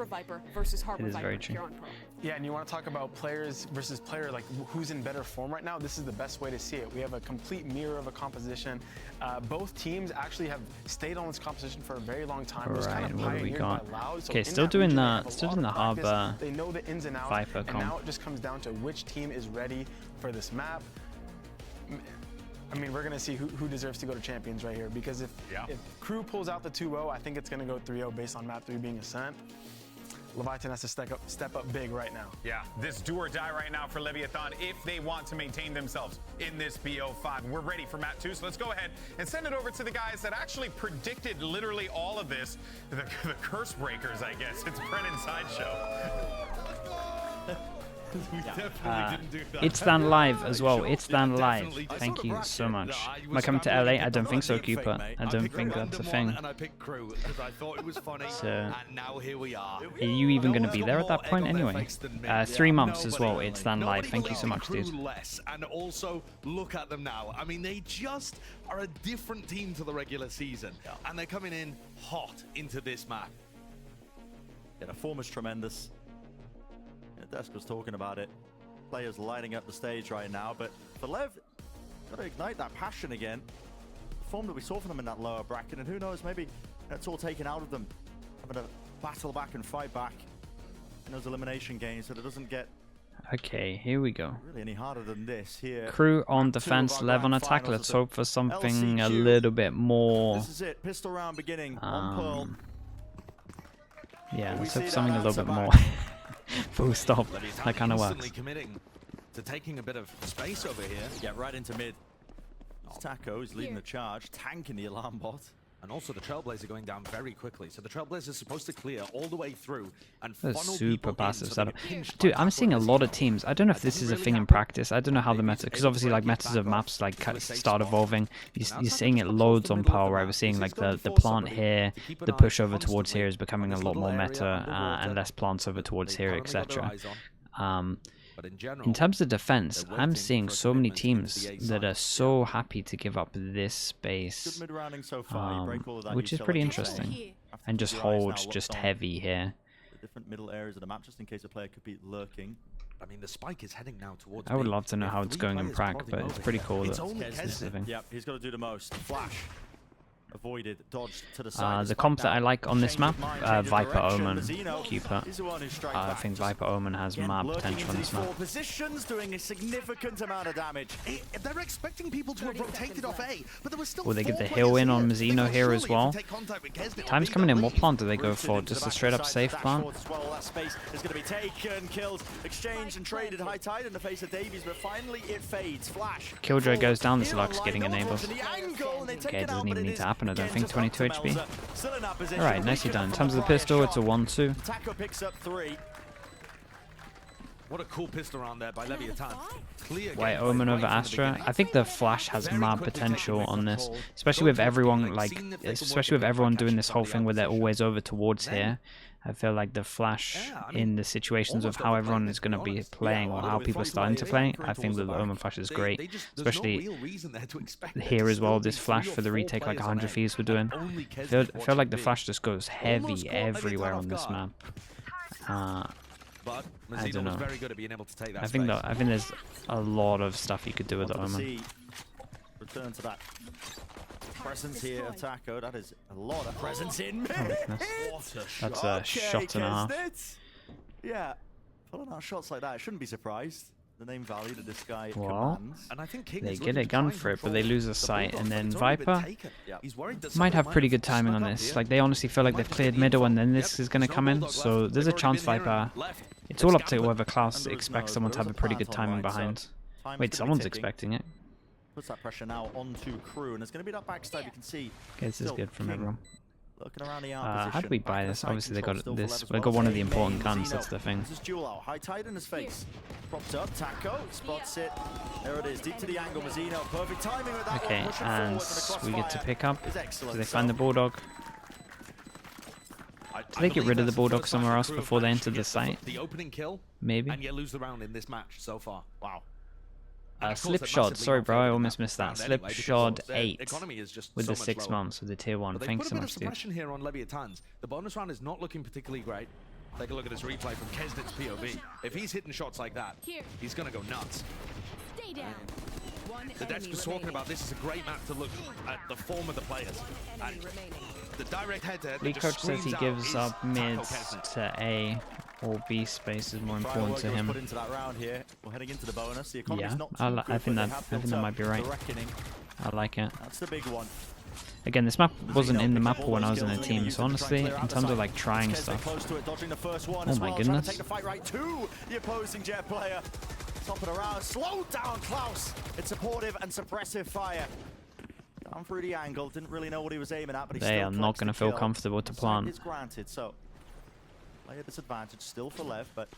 Harbor Viper versus Harbor It is Viper very true. here on Pro. Yeah, and you want to talk about players versus player, like who's in better form right now? This is the best way to see it. We have a complete mirror of a composition. Both teams actually have stayed on this composition for a very long time. It was kind of what do we pioneered got? by Loud, so Okay, in still that doing region, they the have a still lot doing the of practice. Harbor They know the ins and outs, Viper and comp. now it just comes down to which team is ready for this map. I mean, we're going to see who deserves to go to Champions right here, because if KRU pulls out the 2-0, I think it's going to go 3-0 based on map 3 being Ascent. Leviathan has to step up big right now. Yeah, this do or die right now for Leviathan if they want to maintain themselves in this BO5. We're ready for map 2, so let's go ahead and send it over to the guys that actually predicted literally all of this. The curse breakers, I guess. It's Brennan's sideshow. We definitely didn't do that. It's done live as well. It's done live. Thank you so much. Am I coming to LA? I don't think so, Cooper. I don't think that's a thing. And I picked KRU because I thought it was funny. So, and now here we are. Are you even going to be there at that point anyway? 3 months as well. It's done live. Thank you so much, dude. And also, look at them now. I mean, they just are a different team to the regular season. And they're coming in hot into this map. Yeah, the form is tremendous. Desk was talking about it. Players lighting up the stage right now, but for LEV, got to ignite that passion again. The form that we saw from them in that lower bracket, and who knows, maybe that's all taken out of them. Having to battle back and fight back in those elimination games, so it doesn't get Okay, here we go. really any harder than this here. KRU on defense, LEV on attack. Let's hope for something a little bit more. This is it. Pistol round beginning on Pearl. Yeah, let's hope something a little bit more. Full stop. That kind of works. Committing to taking a bit of space over here. Yeah, right into mid. Taco is leading the charge, tanking the alarm bot. And also the Trailblazer going down very quickly. So the Trailblazer is supposed to clear all the way through and That's funnel super people passive in so they setup. get pinched Dude, by I'm Taco seeing a and lot of Zeno. teams. I don't know if this is a thing in practice. I don't know how the meta, because obviously like metas of maps like start evolving. You're seeing it loads on Pearl, right? We're seeing like the plant here, the push over towards here is becoming a lot more meta, and less plants over towards here, etc. But in general, In terms of defense, I'm seeing so many teams that are so happy to give up this space, Good mid-rounding so far. You break all of that which is pretty utility. interesting, and just hold just heavy here. The different middle areas of the map, just in case a player could be lurking. I mean, the spike is heading now towards I would me. love to know how it's going in prac, but it's pretty cool It's that only this is a Kesnet. thing. Yep, he's got to do the most. Flash. Avoided, dodged to the side. The comp that I like on this map, Viper Omen, Zeno Cooper. is the one who strikes I back. think Viper Omen has Again, mad lurking potential on into this these map. four positions, doing a significant amount of damage. They're expecting people to have rotated off A, but there was still Will they get 4 the hill in on players Mazzino here as surely well? if they take contact with Kesnet, Time's they coming in. don't What leave. plant do they go Rooted for? into Just the a straight up back safe side, plant? Dash towards Swell. That space is going to be taken, killed, exchanged and traded. High tide in the face of Davies, but finally it fades. Flash. Killjoy goes down. This Here looks on getting line, enabled. to the angle, and they take Okay, it it out, doesn't but even it need is to happen, I don't again think. just up 22 to HP. Melzer. Still in that position. Alright, nicely Weak done. In enough terms of for the a pistol, it's a shot. 1-2. Taco picks up 3. What a cool pistol round there by Leviathan. Clear White gameplay Omen right over from the Astra. beginning. I think the Flash has Very mad quickly potential taking on this, control. especially with Go towards everyone beginning, like, seeing if they can especially work with it everyone by doing catching this whole somebody thing out where of they're position. always over towards Then- here. I feel like the Flash Yeah, I mean, in the situations of almost how overplayed everyone it, is to be going to be honest. playing Yeah, or a how little bit people are flighty starting to play, play. current I think towards that the the Omen back. Flash is They great, just, especially there's no real reason there to expect there here to as well. still This be Flash 3 or for the 4 retake like players on 100 A, Thieves were and doing. only I Kesnet feel like the watching Flash just goes heavy Almost caught everywhere Leviathan on this off map. guard. But I Mazzino don't was know. very good at being able to take that I think space. I think there's a lot of stuff you could do with the Wanted to Omen. see return to that presence here of Taco. That is a lot of presence in mid. Goodness. That's a shot and a half. Kesnet. Yeah, pulling out shots like that, I shouldn't be surprised. The name value that this guy Well, commands. And I think King They is get looking a to gun try and for it, but control they lose a the sight, Bulldogs, and but then it's already been Viper taken. Yep. He's worried that might somebody have pretty good snuck timing on up this. here. Like they honestly feel like Might they've just cleared get the middle, and info. then this Yep. is going to No come in. Bulldog So left. there's a They've chance already been here Viper. and left. It's all up to Scampered. whoever class Under his expects nose, someone but to have a there pretty was a good plant on timing right, so behind. time's Wait, gonna be someone's ticking. expecting it. Puts that pressure now onto KRU, and there's going to be that backstab. You can see. Okay, this is still good from King everyone. looking around the How do we buy this? Obviously they got still this. for They Lev got as one well. of the important Main guns. Zeno. That's the thing. This is duel out. High tide in his face. Propped up. Taco spots it. There it is. Deep to the angle. Mazzino. Perfect timing with that Okay, one. Pushing and forward, we get to pick up. is Do excellent. they find the Bulldog? Do they get rid of the Bulldog somewhere else before they enter the site? The opening kill, Maybe. and you lose the round in this match so far. Wow. Slipshod. Sorry, bro. I almost missed that. Slipshod 8 economy is just with so the much 6 lower. months with the tier 1. But they Thanks put so a bit much, of dude. suppression here on Leviathan's. The bonus round is not looking particularly great. Take a look at this replay from Kesnit's POV. If he's hitting shots like that, he's going to go nuts. Stay down. The Desk was talking about this is a great map to look at the form of the players. And the direct head-to-head Lee Coach says he gives up mid to A or B space is more important to him. Put into that round here. We're heading into the bonus. The economy's Yeah, not too good, I think but that they have built might up be right. the reckoning. I like it. That's the big one. Again, this map wasn't in the map when I was in a team, so honestly, in terms of like trying stuff, Close to it, dodging the first one oh as my well, goodness. trying to take the fight right to the opposing Jet player. Top it around, slow down Klaus. It's supportive and suppressive fire. Down through the angle, didn't really know what he was aiming at, but he they still are not collects going to the feel kill. comfortable to Side plant. is granted, so player disadvantage still for Lev, but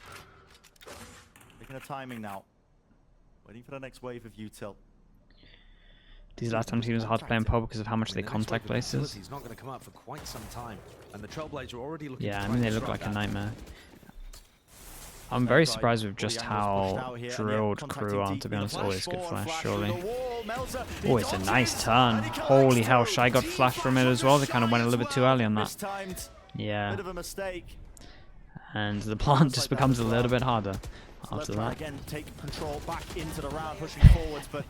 taking a timing now. Waiting for the next wave of util. These last time teams are hard to play in pub because of how much they The next contact wave of places. utility's not going to come up for quite some time. And the Trailblazer are already looking Yeah, to I try mean, and they look disrupt like a that. nightmare. I'm very surprised with just how drilled KRU are, to be honest. Always good flash, surely. Oh, it's a nice turn. Holy hell, Shy got flash from it as well. They kind of went a little bit too early on that. Yeah. Bit of a mistake. And the plant just becomes a little bit harder after that. Again, take control back into the round, pushing forwards, but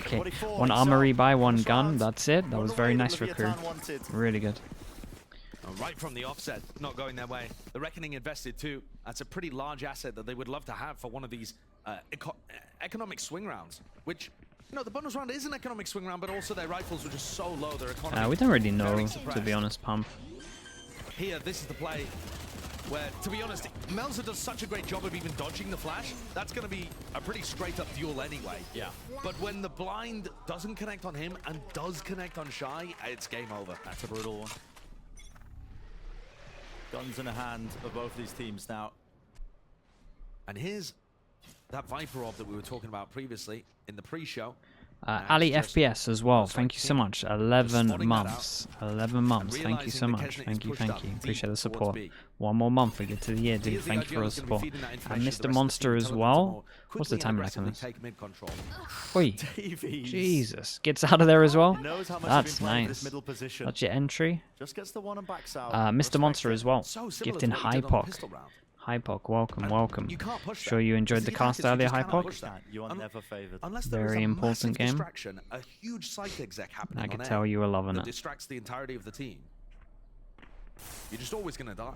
Okay, one armory by one gun. That's it. That was very nice for KRU. Really good. Right from the offset, not going their way. The Reckoning invested too. That's a pretty large asset that they would love to have for one of these economic swing rounds, which, you know, the bonus round is an economic swing round, but also their rifles were just so low, their economy We don't really know, very to suppressed. be honest, Pump. Here, this is the play where, to be honest, Melzer does such a great job of even dodging the flash. That's going to be a pretty straight-up duel anyway. Yeah. But when the blind doesn't connect on him and does connect on Shy, it's game over. That's a brutal one. Guns in the hand of both these teams now. And here's that Viper orb that we were talking about previously in the pre-show. Ali FPS as well. Thank you so much. 11 months. 11 months. Thank you so much. Thank you. Thank you. Appreciate the support. One more month we get to the year, dude. Thank you for all the support. And Mr. Monster as well. What's the time limit on this? Oi. Jesus. Gets out of there as well. That's nice. That's your entry. Just gets the one and backs out. Mr. Monster as well. So Gifting Hypoc. Hypoc, welcome, welcome. Sure you enjoyed the cast earlier, Hypoc? You are never favored. Very important game. A huge site exec happening I can on tell air you were loving that it. distracts the entirety of the team. You're just always going to die.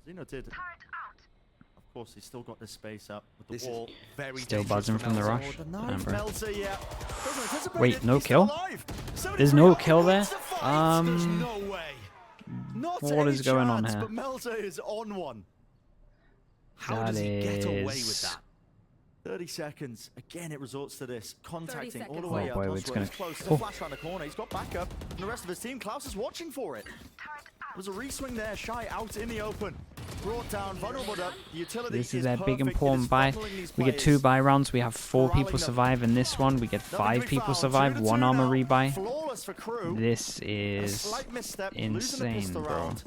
Zeno did. Of course, he's still got this space up with the This wall. is very Still dangerous buzzing for from the Melzer. rush. The knife Amber. Melzer, yeah. Doesn't anticipate Wait, it. no He's still kill? alive. There's 73 no kill there? wins the fight. There's no way. Not What any is going on chance, here? But Melzer is on one. How That does he get away with is- that? 30 seconds. Again, it resorts to this. Contacting all the seconds. way Oh up. boy, Oswald it's gonna- is close. There's Oh. a flash around the corner. He's got backup. And the rest of his team, Klaus is watching for it. There's a re-swing there. Shy out in the open. Brought down, vulnerable up. The utility This is a big perfect. It important is buy. funneling these We get 2 players. buy rounds. We have 4 Corralling people them. survive in this one. We get Nothing to 5 be people found. survive. 2-2 1 armor now. rebuy. Flawless for KRU. This A is slight misstep, losing the insane, pistol bro. round,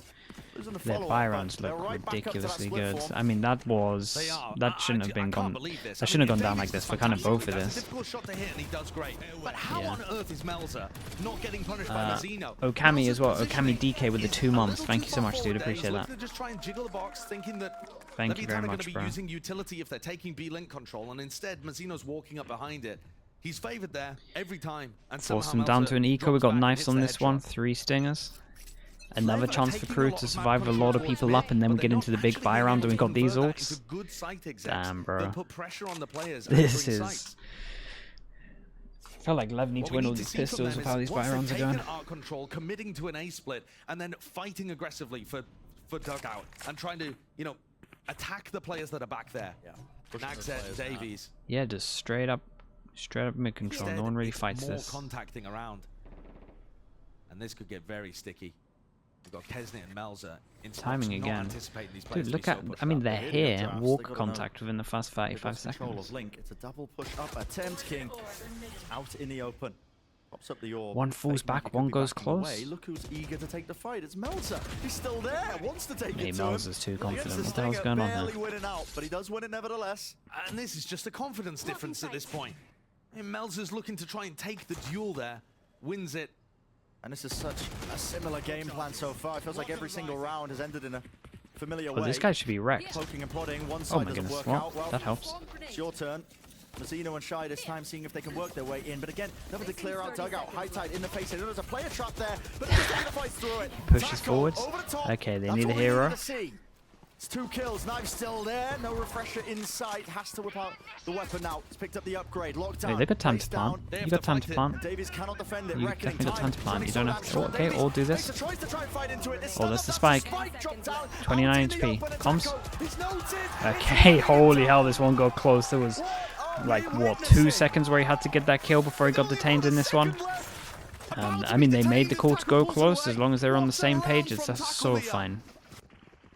losing the Their follow-up, buy but rounds they're look right back up to that ridiculously split good. form. I mean, that was They are. that shouldn't have I been can't gone. believe this. That I shouldn't have mean, gone down Davies like this is for kind of both fantastic. of That's a this. difficult shot to hit, and he does great. But how Yeah. on earth is Melzer not getting punished by Mazzino? Okami Melzer's as well. positioning Okami DK with the is 2 a months. little Thank too you so far much, dude. forward there. Appreciate He's that. looking to just try and jiggle the box, thinking that Thank you Leviathan very are going much, to be bro. using utility if they're taking B-Link control, and instead Mazzino's walking up behind it. He's favored there every time. And Force somehow them down Melzer to an eco. We drops got back and knives hits on the this one. headshot. 3 stingers. Another Lev are chance for taking KRU lot to of map survive a control lot of towards people mid, up and then but we get they're into the not big actually buy being round able and we to got these convert that into ults. good site execs Damn, bro. that put pressure on the players. This entering is... sites. I feel like Lev need What to we win all need to these see from pistols them with how is these buy once rounds are they've going. taken art control, committing to an A split, and then fighting aggressively for dugout and trying to, you know, attack the players that are back there. Yeah. Naxet, Davies. Yeah, just straight up mid control. Instead, No one really it's fights more this. contacting around. And this could get very sticky. We've got Kesnit and Melzer in spots Timing not again. anticipating these players Dude, to look be at... so pushed I mean, up. they're They're here. drafts, they Walk gotta know. contact within the first They've 35 lost control seconds. of Link. It's a double push up attempt. King out in the open. Pops up the orb. One falls Fake back, Magic one could be goes backing away. close. Look who's eager to take the fight. It's Melzer. He's still there. Wants to take Hey, it to him. Melzer's too Against confident. the What the hell's Stinger, going on barely here? winning out, but he does win it nevertheless. And this is just a confidence difference at this point. And Melzer's looking to try and take the duel there. Wins it. And this is such a similar game plan so far. It feels like every single round has ended in a familiar Oh, way. this guy should be wrecked. Poking and prodding. One Oh side my doesn't goodness. work Well, out. Well, that helps. it's your turn. Mazzino and Shy this time seeing if they can work their way in. But again, never to clear out dugout. High tide in the face. They know there's a player trap there, but just fights through it. Pushes Tackle forwards. over the top. Okay, they That's need a what we hero. needed to see. It's 2 kills. Knife still there. No refresher in sight. Has to whip out the weapon now. It's picked up the upgrade. Locked down. Wait, they got time to Face plant. down. You got time to plant. Davies cannot defend it. You Reckoning definitely got time to plant. You don't have to. Short Okay, Davies all do makes this. a choice to try and fight into it. This Oh, that's the time, spike. dropped down. 29 Out in the HP. open. Comms. Taco is noted. Okay, holy hell, this one got close. There was like, what, 2 seconds where he had to get that kill before he got detained in this one. I mean, they made the call to go close. As long as they're on the same page, that's so fine.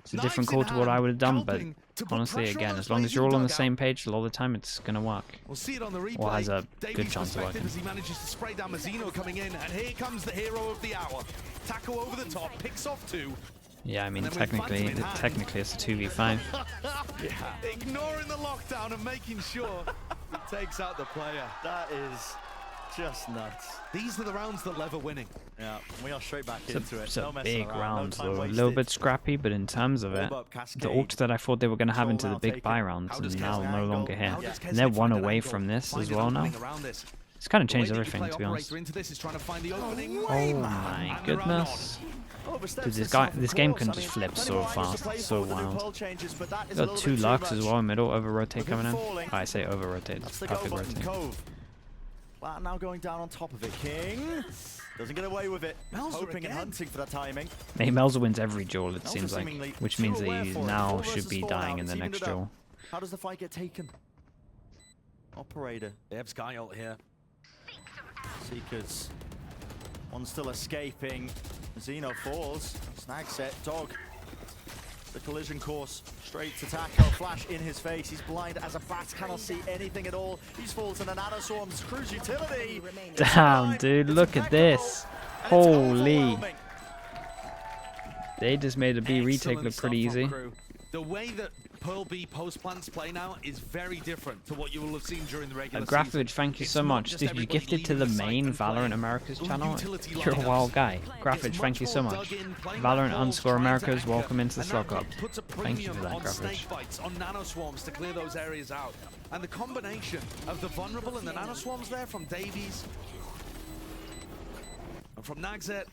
It's a different call to what I would have done, but honestly, again, as long as you're all on the same page all the time, it's going to work. We'll see it on the replay. Or has a Davies' good chance of perspective working. as he manages to spray down Mazzino coming in, and here comes the hero of the hour. Taco over the top, picks off 2. Yeah, I mean, And then with technically Phantom in it's a 2v5. Ignoring the lockdown and making sure he takes out the player. That is just nuts. These are the rounds that LEV are winning. Yeah, we are straight back It's into it. a No messing big around, round, no time so a wasted. little bit scrappy, but in terms of it, Orb up, Cascade. the ult that I thought they were going to have into the Control big now buy taken. rounds How is does now Kesney no angle? longer here. How does And they're Kesney one find an away angle? from this Find as an well now. opening around this. It's kind of The way changed that you everything, play to be honest. Operator into this is trying to find the opening. Oh my goodness. Dude, this game can just flip so fast, so wild. Got 2 Lux as well in middle, over rotate coming in. Oh, I say over rotate, That's the perfect go button, rotate. Cove. Wow, now going down on top of it. King doesn't get away with it. Melzer Hoping and again. hunting for that timing. Hey, Melzer wins every duel, it Melzer seems like, seemingly which too means that aware he for it. now 4 should versus be 4 dying now. in the It's evened next it up. duel. How does the fight get taken? Operator. They have Sky ult here. Seekers. One still escaping. Zeno falls. Snag set. Dog. The collision course straight to Taco. Flash in his face. He's blind as a bat. Cannot see anything at all. He's falls in a nano swarm's cruise utility. Damn, dude, look at this. Holy. They just made a B retake Excellent look stuff pretty from easy. KRU. The way that Pearl B post plants play now is very different to what you will have seen during the regular season. Grafovich, thank you It's so not much. just Dude, you everybody gifted to leaving the the site main and playing. Valorant Americas channel. Utility You're a lineups. wild guy. It's Grafovich, thank you much so more much. dug in, playing Valorant that ball, underscore trying to Americas, anchor, welcome into and Slug that Up. puts a Thank you premium for that, on snake Grafovich. bites, on nano swarms to clear those areas out. And the combination of the vulnerable and the nano swarms there from Davies and from Nagzet,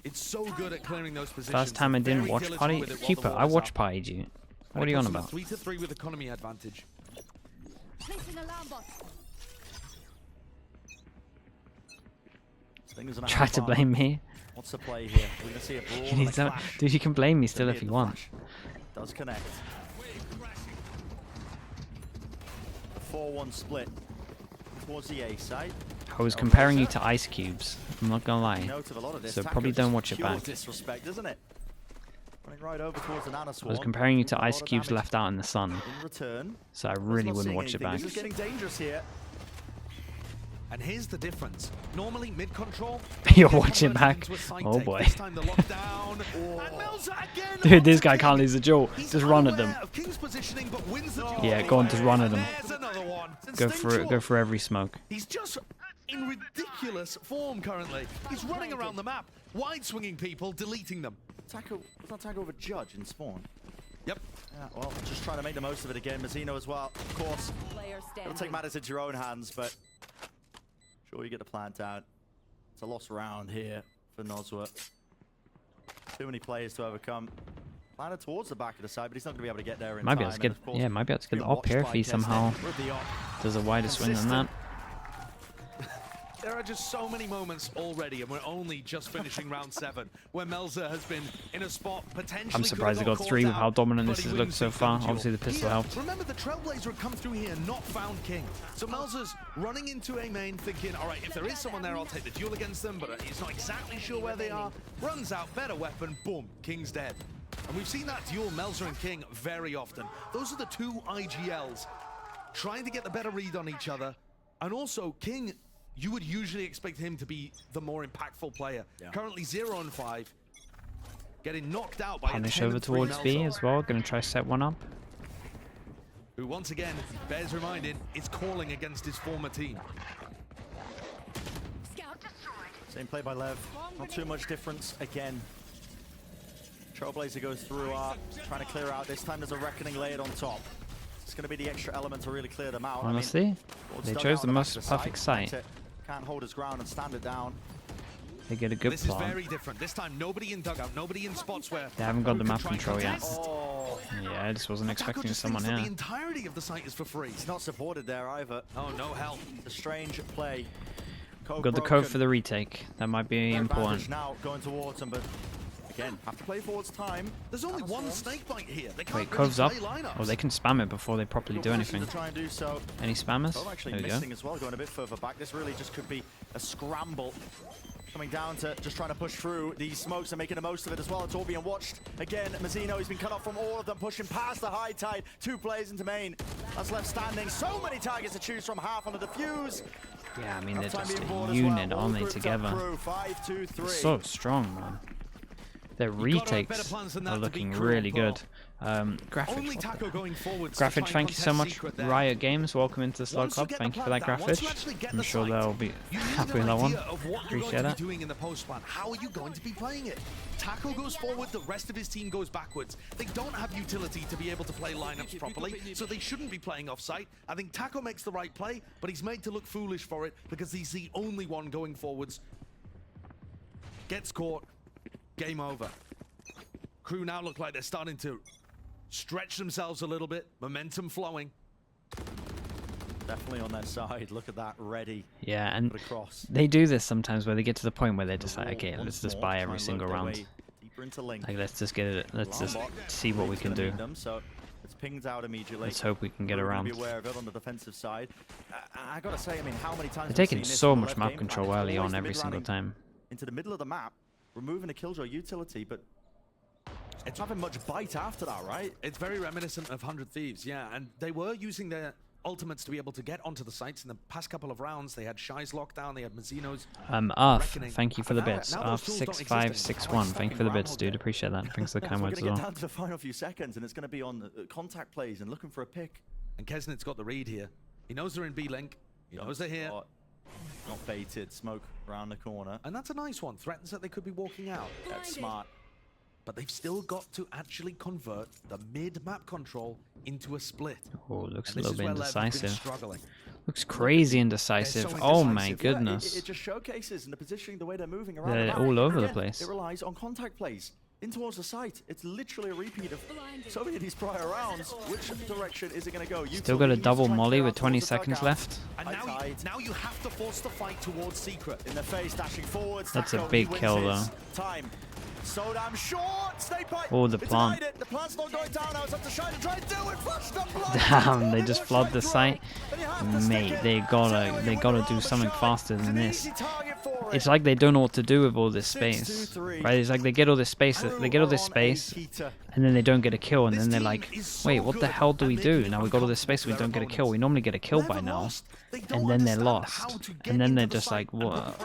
it's so good at clearing those positions. First time I didn't Very watch diligent Party. with it while the Keeper, wall I is watch up. Party, you. And What it are you on goes from about? 3-3 with economy advantage. Placing alarm bot. Try to blame me. What's the play here? We're going to see a brawl You and need a to, clash. dude, you can blame me still if you want. Does connect. A 4-1 split towards the A side. I was comparing you to ice cubes. I'm not gonna lie. Note of a lot of this. So Taco probably just don't watch it pure back. Disrespect, isn't it? Running right over towards the nano I was swarm. comparing you to A lot ice of cubes damage left out in the sun. in return. So I That's really not wouldn't seeing watch it anything. back. This is getting dangerous here. And here's the difference. Normally mid-control, You're they're watching converted back? into a side Oh take. boy. This time the lockdown. And Melzer again. Dude, this guy can't lose a duel. He's Just run at them. unaware of King's positioning, but wins the duel Yeah, go on, just run at And them. there's another one. Go for it. Go for every smoke. He's just in ridiculous form currently. He's running around the map, wide swinging people, deleting them. Taco, was that Taco over Judge in spawn? Yep. Yeah, well, just trying to make the most of it again. Mazzino as well, of course. Player It'll standing. take matters into your own hands, but sure you get the plant out. It's a lost round here for Nozwa. Too many players to overcome. Planted towards the back of the side, but he's not going to be able to get there in Might time. be able to and get, of course, yeah, might be able to get being the op here watched if he by somehow Kesney with the op. does a wider swing than that. There are just so many moments already, and we're only just finishing round 7, where Melzer has been in a spot potentially. I'm surprised he got 3 with how dominant this has looked so far. Obviously the pistol helped. Remember, the Trailblazer had come through here, not found King. So Melzer's running into a main, thinking, all right, if there is someone there, I'll take the duel against them, but he's not exactly sure where they are. Runs out, better weapon, boom, King's dead. And we've seen that duel, Melzer and King, very often. Those are the 2 IGLs trying to get the better read on each other. And also, King, you would usually expect him to be the more impactful player. Yeah. Currently 0-5, getting knocked out by Punish a 10-3 over towards B Melzer, as well. Gonna try set one up. who once again, bears reminded, is calling against his former team. Scout destroyed. Same play by Lev. Not too much difference again. Trailblazer goes through, trying to clear out. This time there's a Reckoning layered on top. It's going to be the extra element to really clear them out. Honestly, I mean, they chose the most perfect site. Can't hold his ground and stand it down. They get a good This is plan. very different. This time, nobody in dugout, nobody in spots where They haven't got the Crew map can try and control yet. contest. Oh, Yeah, I just wasn't Taco expecting just someone thinks that here. the entirety of the site is for free. he's not supported there either. Oh, no help. It's a strange play. Code Got the code broken. for the retake. That might be Their important. advantage now going towards him, but again, have to play forwards time. There's only one Transforms. snake bite here. They can't Wait, really Cove's up. play lineups. Oh, they can spam it before they properly Good do position anything. to try and do so. Any spammers? Cove actually There we go. missing as well, going a bit further back. This really just could be a scramble. Coming down to just trying to push through. These smokes are making the most of it as well. It's all being watched. Again, Mazzino, he's been cut off from all of them, pushing past the high tide. 2 players into main. That's left standing. So many targets to choose from. Half on the defuse. Yeah, I mean, they're Uptime just being a bought as unit, well. All aren't they, grouped up together? Crew, 5, 2, 3. So strong, man. Their You've gotta have better retakes plans than that are to beat looking Crew really on Pro. good. Graphic. Only what the Taco hell? going forwards. Graphic, thank you so much. Riot Games, welcome into the Slug Once you Club. get the Thank you for plan that, down, once you Graphic. actually get I'm the sure site, they'll be you need happy an with that one. idea of what you're Appreciate going to it. be doing in the post plan. How are you going to be playing it? Taco goes forward, the rest of his team goes backwards. They don't have utility to be able to play lineups properly, so they shouldn't be playing off-site. I think Taco makes the right play, but he's made to look foolish for it because he's the only one going forwards. Gets caught, game over. Crew now look like they're starting to stretch themselves a little bit, momentum flowing. Definitely on their side. Look at that, ready. Yeah, and Put across. they do this sometimes where they get to the point where they're just like, Wall okay, once let's just more, buy try every and single work their round. way deeper into link. Like, let's just get it. Let's just Lambot see what we Reed's can gonna do. need them, so it's pinged out immediately. Let's hope we can get We're gonna around. Be aware of it on the defensive side. I gotta say, I mean, how many times They're have we taking seen this so in the much left map game plan? control It's early always on the every single mid-running time. into the middle of the map, removing a killjoy utility, but it's having much bite after that, right? It's very reminiscent of 100 Thieves, yeah, and they were using their ultimates to be able to get onto the sites in the past couple of rounds. They had Shy's lockdown, they had Mazzino's. Arth, Reckoning. thank you for the Now- bits. now those tools don't exist anymore. Arth6561, thank you for the bits, dude. Appreciate that. Thanks for the kind We're words gonna as get well. down to the final few seconds, and it's gonna be on contact plays and looking for a pick. And Kesnit's got the read here. He knows they're in B-Link. He knows they're here. Not baited, smoke around the corner. And that's a nice one. Threatens that they could be walking out. That's Blinded. smart. But they've still got to actually convert the mid-map control into a split. Oh, looks a And this little is bit where LEV have been indecisive. struggling. Looks crazy indecisive. so Oh my indecisive. goodness. It just showcases in the positioning the way they're moving around. They're the map. all over the Again, place. It relies on contact plays in towards the site. It's literally a repeat of Blinded. so many of these prior rounds. Which direction is it going to go? Still got a double molly with 20 seconds left. And High now tide. now you have to force the fight towards Secret. In the face, dashing forwards. That's a Taco, big he wins kill, his though. Time. So damn short. Snake bite. Oh, the It plant. denied it. The plant's not going down. Now it's up to Shine to try and do it. Flushed up blood. Damn, they It just looks flood like the throw. site. And you have to stick Mate, it. they So gotta anyway, do win something Shine. faster It's than an this. easy target for it. It's like they don't know what to do with all this 6, space. 2, 3. Right? It's like they get all this space, they get all this space, and then they don't get a kill, and then they're like, wait, what the hell do we do? Now we got all this space, we don't get a kill. We normally get a kill by now, and then they're lost, and then they're just like, what?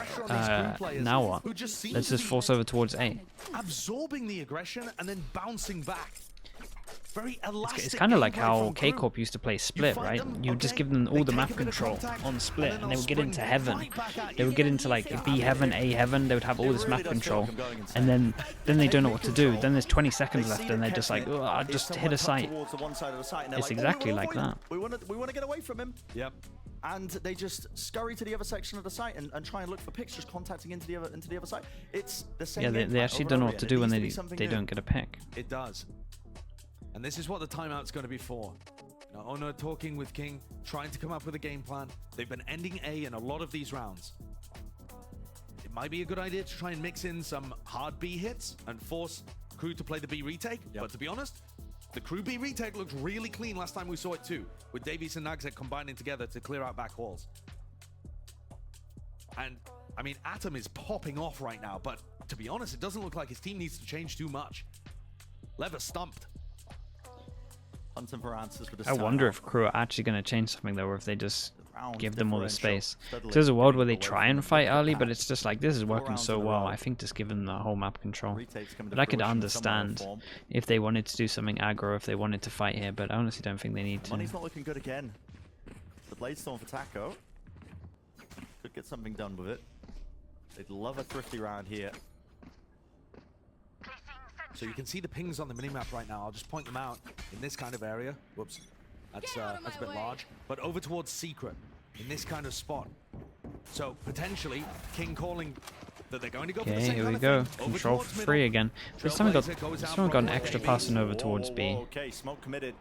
Now what? Let's just force over towards A. Absorbing the aggression and then bouncing back. Very elastic. It's kind of like gameplay how from Crew. K-Corp used to play Split, fight right? them, You would just okay, give them they all the take map a bit of control contact, on and Split, then and they they'll would get spring into right Heaven. back at They you. would get into like B Heaven, A Heaven. They would have all this map really just control, feel like I'm going and then they don't know what to do. control. Then there's 20 They seconds see left, that and they're just like, Kesnet oh, is just hit somewhat a site. towards the one side of the site, and they're It's like, exactly we like wanna that. avoid him. We want to get away from him. Yep. And they just scurry to the other section of the site and try and look for picks, just contacting into the other site. It's the same. Yeah, game they plan actually over don't know and what to over do when again. It they needs to be something new. don't get a pick. It does. And this is what the timeout's going to be for. Now, Ono talking with King, trying to come up with a game plan. They've been ending A in a lot of these rounds. It might be a good idea to try and mix in some hard B hits and force Crew to play the B retake. Yep. But to be honest, the Crew B retake looked really clean last time we saw it too, with Davies and Nagzek combining together to clear out back halls. And, I mean, Atom is popping off right now, but to be honest, it doesn't look like his team needs to change too much. Lever stumped. Hunting for answers for this I wonder timeout. if Crew are actually going to change something though, or if they just Round give them all the differential space. steadily There's a world where getting they away try from and the fight middle early, pack. but it's just like, this is 4 working rounds so in a well. row. I think just give them the whole map control. Retakes coming to But I could fruition in some way or understand form. if they wanted to do something aggro, if they wanted to fight here, but I honestly don't think they need to. Money's not looking good again. The Blade Storm for Taco. Could get something done with it. They'd love a thrifty round here. So you can see the pings on the minimap right now. I'll just point them out in this kind of area. Whoops, that's a bit large. But over towards Secret, in this kind of spot. So potentially, King calling that they're going to go for the Okay, same here we kind go. of thing. Over Control towards for free middle. again. This time we got an out extra from passing over Whoa, towards whoa, B. whoa, okay, smoke committed.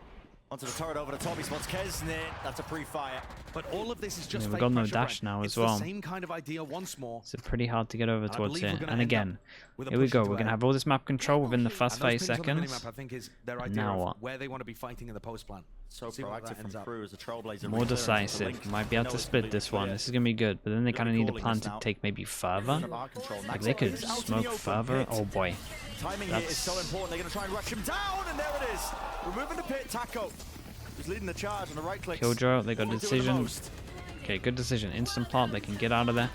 Onto the turret over the top, he spots Kesnit. That's a pre-fire. But all of this is just Yeah, we've fake got no pressure, dash Brent. now It's as well. the same kind of idea once more. So pretty hard to get over I towards believe here. we're gonna And end up again, with a here we push go. into We're going to A. have all this map control within the first And those 5 pings on the seconds. minimap, I think, is their And idea now of what? where they want to be fighting in the post plan. So See what that proactive from ends up. KRU as a Trailblazer. More reclearance of the decisive. link. Might be able No, to it's split this completely one. clear. This is going to be good. But then they kind of need a calling plan this to now. take maybe further. Out of control. Like they could Naxx is out in smoke the open further. pit. Oh boy. Timing here is so important. They're going to try and rush him down, and there it is. Removing the pit. Taco, who's leading the charge on the right click. Killjoy, they got a decision. Okay, good decision. Instant plant, they can get out of there.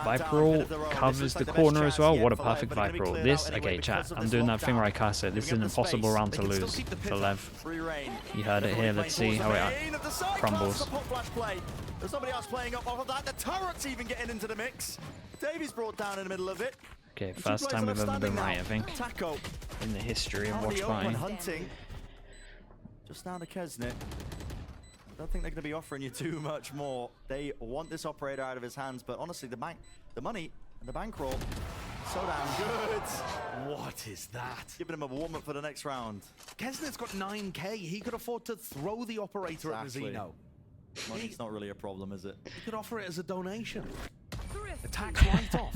Viper Roll covers the corner as well. What a perfect Viper Roll. This, okay, chat, I'm doing that thing where I cast it. This is an impossible round to lose for Lev. You heard it here. Let's see how it crumbles. There's somebody else playing up off of that. The turret's even getting into the mix. Davies brought down in the middle of it. Okay, first time we've ever been right, I think, Taco in the history of out in Watch the open Party. hunting. Just down to Kesnit. I don't think they're going to be offering you too much more. They want this operator out of his hands, but honestly, the money, and the bankroll, so damn good. What is that? Giving him a warm-up for the next round. Kesnit's got 9k. He could afford to throw the operator Exactly. at Rizino. Money's not really a problem, is it? He could offer it as a donation. Thrifty. A tax write-off.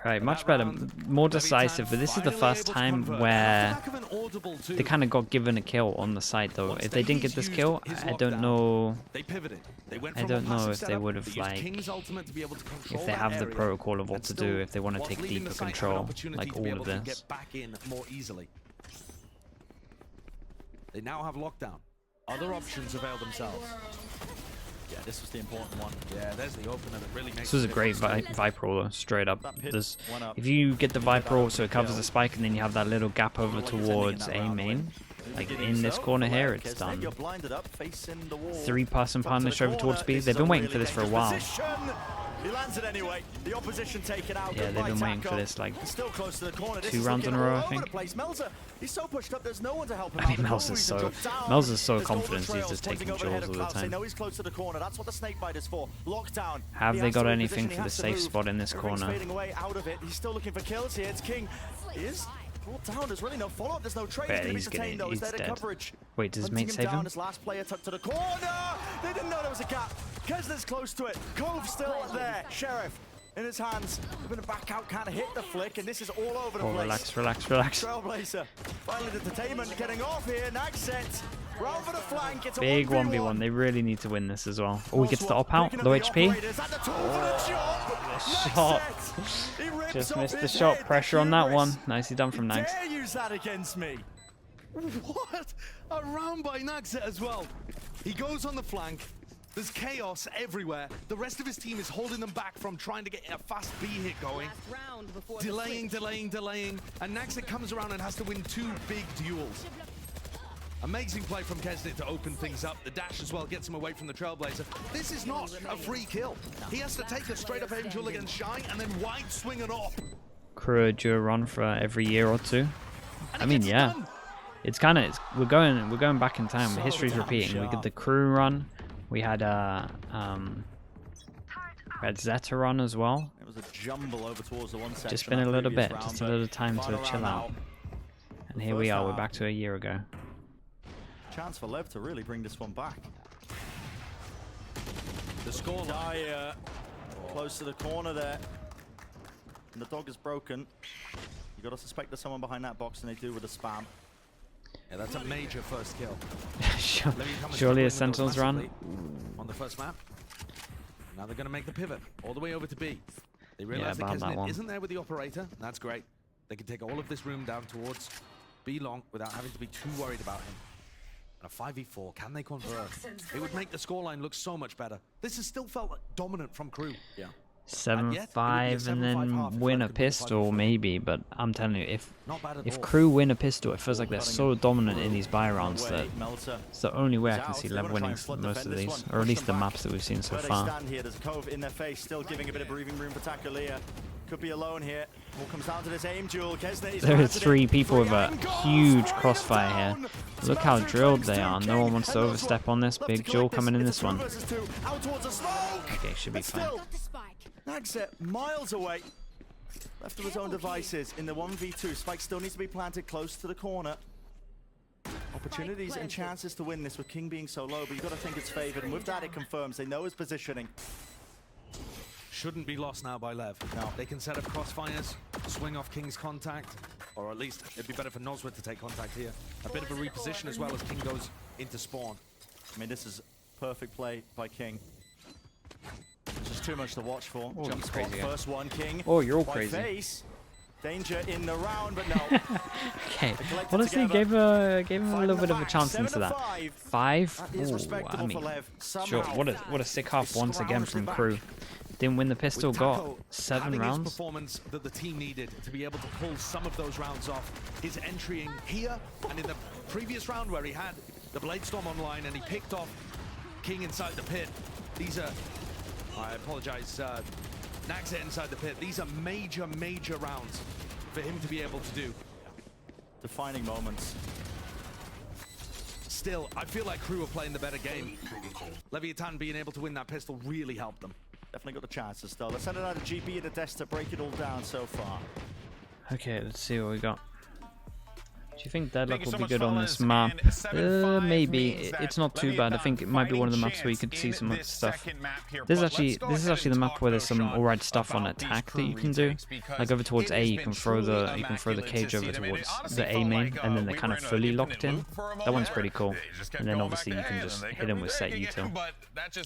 Right, much better, more decisive, but this is the first time where they kind of got given a kill on the side though. If they didn't get this kill, I don't know. They pivoted. They went I from don't a know passive if they setup, would have used like, King's ultimate to be able to control if they that have the area, protocol of what and to still, do, if they want to whilst take leaving deeper the site, have an control, opportunity like to be all able of to this. get back in more easily. They now have lockdown. Other options avail themselves. Yeah, this was the important one. Yeah, there's the opener that really makes This was a the great difference. Viper Roller, straight up. That pit There's, went up. if you get the Viper Roll so it covers the spike and then you have that little gap over towards A main, like in this corner here, it's done. You're blinded up, facing the wall. 3-person punish over towards B. This They've is been a waiting really for this for a dangerous while. position. He lands it anyway. The opposition taken out. Yeah, they've Goodbye, been waiting Taco. for this like He's still close to the corner. This 2 is rounds in looking a row, all I over think. the place. Melzer, he's so pushed up. There's no one to help him I mean, out. The Mel's Guru, is he's so jumped down. Mel's is so There's golden confident. He's trails just pointing taking overhead jaws of all the Klaus. They time. know he's close to the corner. That's what the snakebite is for. Lockdown. Have He they has got to anything reposition, he for the has to safe move. spot in this Everything's corner? fading away out of it. He's still looking for kills here. It's King. He is brought down. There's really no follow-up. There's no trade. Yeah, He's going to be he's detained though. Is he's there the dead. coverage? Wait, does his Hunting mate save down. him? His last player tucked to the corner. They didn't know there was a gap. Kesnit's close to it. Cove still there. Sheriff in his hands. They're going to back out, kind of hit the flick, and this is all over the Oh, place. relax. Trailblazer. Finally, the detainment getting off here. Naxx set. Round for the flank. It's a Big 1v1. 1v1. They really need to win this as well. Oh, he gets the Oswald op out. looking at Low the HP. operators at the tool for the shot. shot. Naxx set. He rips Just off missed the his shot. head. Pressure on that Hubris. one. Nicely done from Naxx. Dare use that against me. What? A round by Naxx as well. He goes on the flank. There's chaos everywhere. The rest of his team is holding them back from trying to get a fast B hit going. Last round before the Delaying. And Naxx comes around and has to win 2 big duels. Amazing play from Kesnit to open things up. The dash as well gets him away from the Trailblazer. This is not a free kill. He has to take a straight up angel against Shy and then wide swing it off. KRU do a run for every year or two. And I he mean, gets it yeah. done. It's kind of we're going back in time. So History's damn repeating. We sharp. did the KRU run. We had Zeta run as well. It was a jumble over towards the one section. Just been a that little previous bit, round, just a but little time to final chill round out. now. And here we First are. We're half. back to a year ago. Chance for Lev to really bring this one back. The score Dyer close to the corner there. And the dog is broken. You got to suspect there's someone behind that box, and they do with a spam. Yeah, that's a major first kill. Surely a Sentinels run. On the first map. Now they're going to make the pivot all the way over to B. They realize about that that one. Kesnit isn't there with the operator. That's great. They can take all of this room down towards B long without having to be too worried about him. And a 5v4, can they convert? It would make the scoreline look so much better. This has still felt dominant from KRU. Yeah. 7-5 and then win a pistol maybe, but I'm telling you, if all. Crew win a pistol, it feels like they're so dominant in these buy rounds that it's the only way I can see LEV winning most of these, or at least the maps that we've seen so far. Stand here, there's a cove in their face, still giving a bit of breathing room for Takulia. Could be alone here. All comes down to this aim duel. There are 3 people with a huge crossfire here. Look how drilled they are. No one wants to overstep on this. Big duel coming in this one. Okay, should be fine. Nagset miles away. Left to his own devices in the 1v2. Spike still needs to be planted close to the corner. Opportunities and chances to win this with King being so low, but you've got to think it's favored. And with that, it confirms they know his positioning. Shouldn't be lost now by LEV. Now they can set up crossfires, swing off King's contact, or at least it'd be better for Nosworth to take contact here. A bit of a reposition as well as King goes into spawn. I mean, this is perfect play by King. It's just too much to watch for. Oh, Jump spot, first one, King. Oh, you're all White crazy. Face. Danger in the round, but no. Okay, honestly, gave him a little bit of a chance into that. 5? Ooh, I mean, sure. What a sick half once again from Crew. Didn't win the pistol, got 7 rounds. Performance that the team needed to be able to pull some of those rounds off. His entry in here and in the previous round where he had the Bladestorm online and he picked off King inside the pit. These are, I apologize, Nagset inside the pit. These are major, major rounds for him to be able to do. Defining moments. Still, I feel like Crew are playing the better game. Leviathan being able to win that pistol really helped them. Definitely got the chances though. Let's send it out of GB and a Death to break it all down so far. Okay, let's see what we got. Do you think Deadlock will be good on this fellas, map? and 7-5 Maybe. means that It's not too bad. I think it might be one of the maps where you could see some stuff. This is actually the map where there's some alright stuff on attack that you can do. Like over towards A, you can throw the cage over towards the A main, and then they're kind of fully locked in. That one's pretty cool. And then obviously you can just hit them with set util.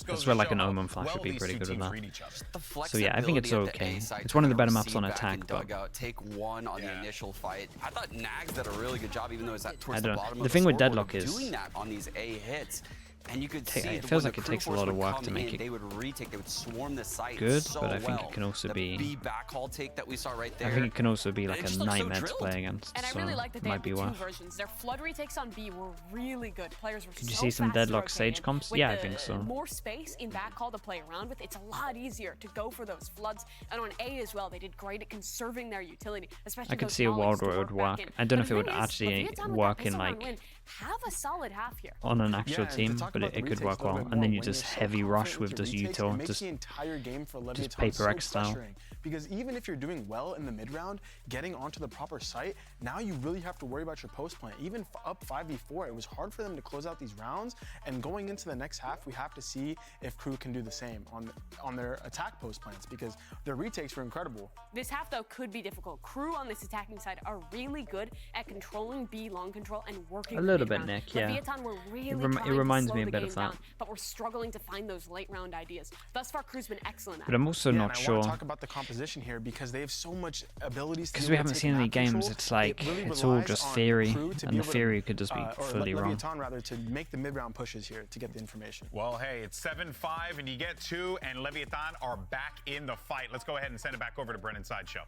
That's where like an Omen flash would be pretty good with that. So yeah, I think it's okay. It's one of the better maps on attack, but take one on the initial fight. I thought Nags did a really good job, even though it's at towards the bottom. The thing with Deadlock is doing that on these A hits, and you could see it feels like it takes a lot of work to make it they would retake, they would swarm the site good, so but I think it can also be. B backhaul take that we saw right there. I think it can also be like a nightmare to play against. And I so really like that it they might have be the 2 worth. versions. Their flood retakes on B were really good. Players were Could you so see some fast to Deadlock rotate Sage in. comps? With Yeah, I the think so. More space in backhaul to play around with, it's a lot easier to go for those floods. And on A as well, they did great at conserving their utility, especially I could those see a knowledge world to where it would back work. in. I don't know But if it the would thing is, actually Leviathan with work that in pistol round like win, have a solid half here. on an actual and to team, talk but about the it could retakes work a little well. bit And then more, you when just you're so heavy rush confident with your this retakes, util, it makes just the entire game for Leviathan paper so X style. frustrating. Because even if you're doing well in the mid round, getting onto the proper site, now you really have to worry about your post plant. Even up 5v4, it was hard for them to close out these rounds. And going into the next half, we have to see if Crew can do the same on their attack post plants, because their retakes were incredible. This half, though, could be difficult. Crew on this attacking side are really good at controlling B long control and working A little the bit, mid-round. Nick, yeah. Leviathan were really It trying reminds to me slow a the bit game of that. down, but we're struggling to find those late round ideas. Thus far, Crew's been excellent at But it. I'm also Yeah, not and I sure. want to talk about the composition here because they have so much abilities. Because we haven't seen any games, it's like it's all just theory, and the theory could just be fully wrong. Leviathan, rather, to make the mid-round pushes here to get the information. Well, hey, it's 7-5, and you get 2, and Leviathan are back in the fight. Let's go ahead and send it back over to Brennan's Sideshow.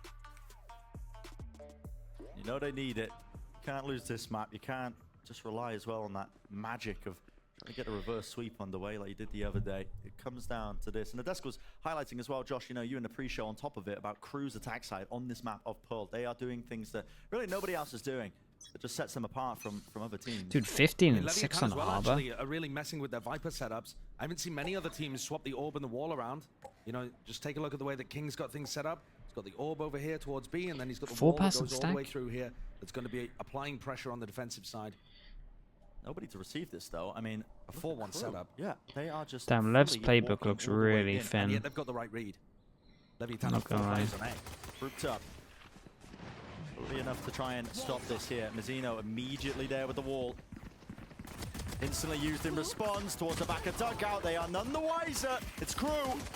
You know they need it. You can't lose this map. You can't just rely as well on that magic of trying to get a reverse sweep underway like you did the other day. It comes down to this. And the desk was highlighting as well, Josh, you know, you in the pre-show on top of it, about Crew's attack side on this map of Pearl. They are doing things that really nobody else is doing. It just sets them apart from other teams. Dude, 15 and Leviathan 6 on as well, Harbor. actually, are really messing with their Viper setups. I haven't seen many other teams swap the orb and the wall around. You know, just take a look at the way that King's got things set up. He's got the orb over here towards B, and then he's got the wall that Four-person goes all the way stack? through here. That's going to be applying pressure on the defensive side. Nobody to receive this though. I mean, A 4-1 setup. yeah, they are just. Damn, Lev's fully playbook walking looks all the way really in. And thin. yet they've got the right read. Leviathan Not are 4 gonna lie. players on A. Grouped up. Fully enough to try and stop this here. Mazzino immediately there with the wall. Instantly used in response towards the back of dugout. They are none the wiser. It's Crew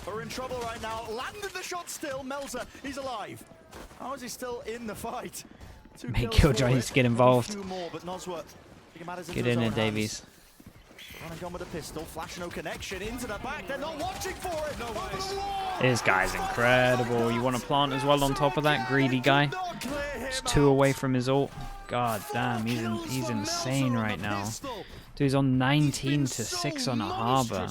who are in trouble right now. Landed the shot still. Melzer, he's alive. How is he still in the fight? Make Killjoy needs to get involved. Few more, but Nosworth taking matters into Get his in own there, hands. Davies. Running gun with a pistol, flash no connection, into the back, they're not watching for it! No way! This guy's incredible. You want to plant as well on top of that greedy guy? Just 2 away from his ult. God damn, he's insane right now. Dude's on 19 to 6 on a harbor.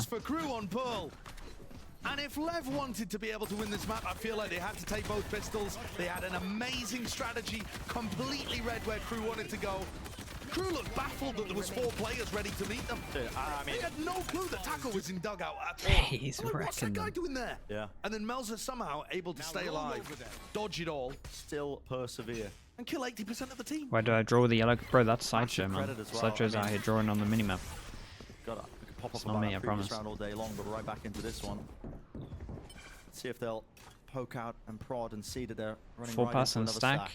And if LEV wanted to be able to win this map, I feel like they had to take both pistols. They had an amazing strategy, completely read where KRU wanted to go. KRU looked baffled that there was 4 players ready to meet them. I mean, they had no clue that Taco was in dugout at all. He's like, what's that wrecking guy them. doing there? Yeah. And then Melza somehow able to stay alive, dodge it all, Still persevere. and kill 80% of the team. Why do I draw the yellow? Bro, that's Sideshow, man. Credit as well. Sideshow's out here drawing on the minimap. We could pop It's up not about me, I that previous promise. round all day long, but right back into this one. See if they'll poke out and prod and see that they're running 4 right pass into and another stack.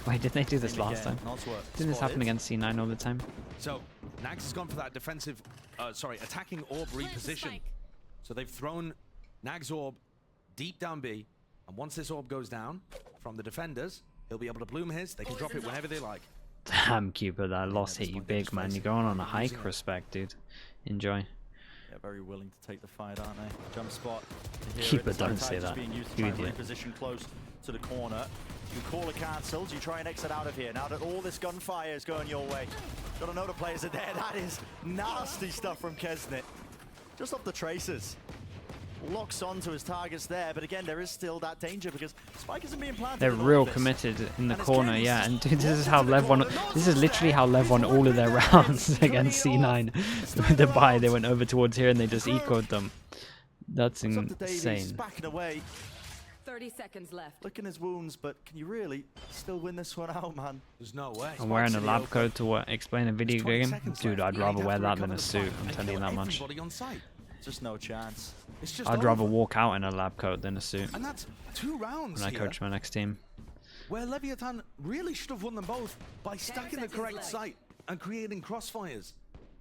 Wait, didn't they do this Same last again, time? not worth Didn't this happen spotted. against C9 all the time? So Nags has gone for that defensive, attacking orb reposition. So they've thrown Nags orb deep down B, and once this orb goes down from the defenders, he'll be able to bloom his. They can drop it whenever they like. Damn, Cupid, that loss hit you big, man. You're going on a hike, respect, dude. Enjoy. Yeah, very willing to take the fight, aren't they? Jump spot. Keep it, don't Sometimes say it's that. Being used to You try and idiot. reposition close to the corner. You call it cancelled, you try and exit out of here. Now that all this gunfire is going your way. Gotta know the players are there. That is nasty stuff from Kesnit. Just off the traces. Locks onto his targets there, but again, there is still that danger because Spike isn't being planted. They're in all real of this. committed in the And it's corner, Kenny's yeah. And dude, this is walked how into the LEV won. corner. This is literally how LEV won all of their rounds against C9. With the buy, they went over towards here and they just ecoed them. That's It's up to Davies, insane. backing away, 30 seconds left. licking his wounds, but can you really still win this one out, man? There's no way. I'm wearing a in the lab open. coat to explain a video 20 game. seconds Dude, left. I'd Yeah, rather he'd wear have to that than recover a the suit. fight I'm and telling you kill that much. everybody on site. Just no chance. It's just I'd rather over. walk out in a lab coat than a suit And that's 2 rounds when I here, coach my next team. where Leviathan really should have won them both by stacking the seconds correct left. site and creating crossfires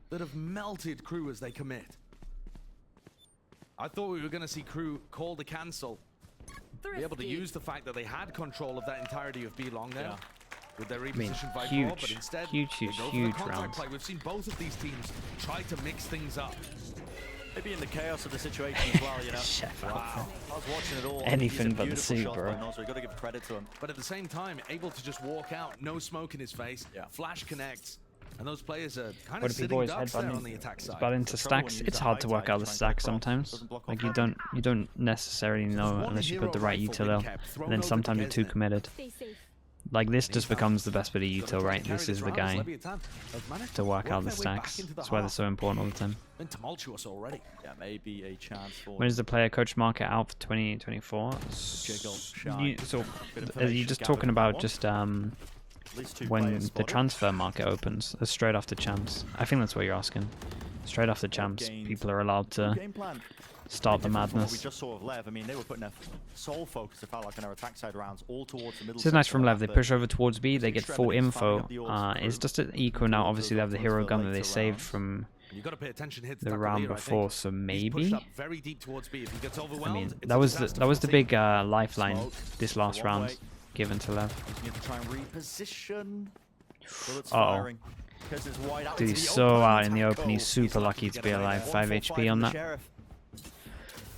that have melted KRU as they commit. I thought we were going to see KRU call the cancel, be able to use the fact that they had control of that entirety of B long there. Yeah. With their mean, repositioned Viper, huge, but instead huge, they go for the huge contact rounds. play. We've seen both of these teams try to mix things up. Maybe in the chaos of the situation as well, you know. Chef out. Wow. I was watching it all. Anything These are but the beautiful suit, shots bro. by Noz. We got to give credit to him. But at the same time, able to just walk out, no smoke in his face, Yeah. flash connects, and those players are kind What of if people sitting always ducks there headbutt on the attack side. But into The trouble when stacks, you it's use a hard to high work tide, out the try and stacks get across, sometimes. doesn't block Like off you don't necessarily know One unless you hero put the right rifle util being out, kept, thrown and then over sometimes to you're too Kesnit. committed. Stay safe. Like this just Meantime, becomes the best bit of Gotta util, try right? and carry This is the round as guy Leviathan have managed to work out the their way back stacks. into the That's why they're heart. so important all the time. Been tumultuous already. Yeah, maybe a chance for When is the player coach market out for 2024? Jiggle, You, Shine. so, Bit of are you information just gathered talking from that about one. just At least 2 when players the spotted. transfer market opens, straight after champs? I think that's what you're asking. Straight after champs, gained. people are allowed to Game plan. start the Different from what we madness. just saw of LEV. I mean, they were putting their sole focus, it felt like, in their attack side rounds, all towards the middle. This is nice section from of LEV. the They map, push over towards B. They get full Extremities farming info. up the ords It's through. just an eco now. Obviously, they have the hero gun that they saved from You've got to pay attention here to the tackle round here, I before. think. So He's pushed maybe. up very deep towards B. If he gets I overwhelmed, mean, it's that a was disaster the for the big team. lifeline Smoke. this last One round way. given to LEV. Using it to try and reposition. Bullets Uh-oh. firing. Because it's wide out Dude, into he's the so open. out in the Taco. open. He's super lucky lucky to to get be away alive. there. 5 145 HP on from the that. Sheriff.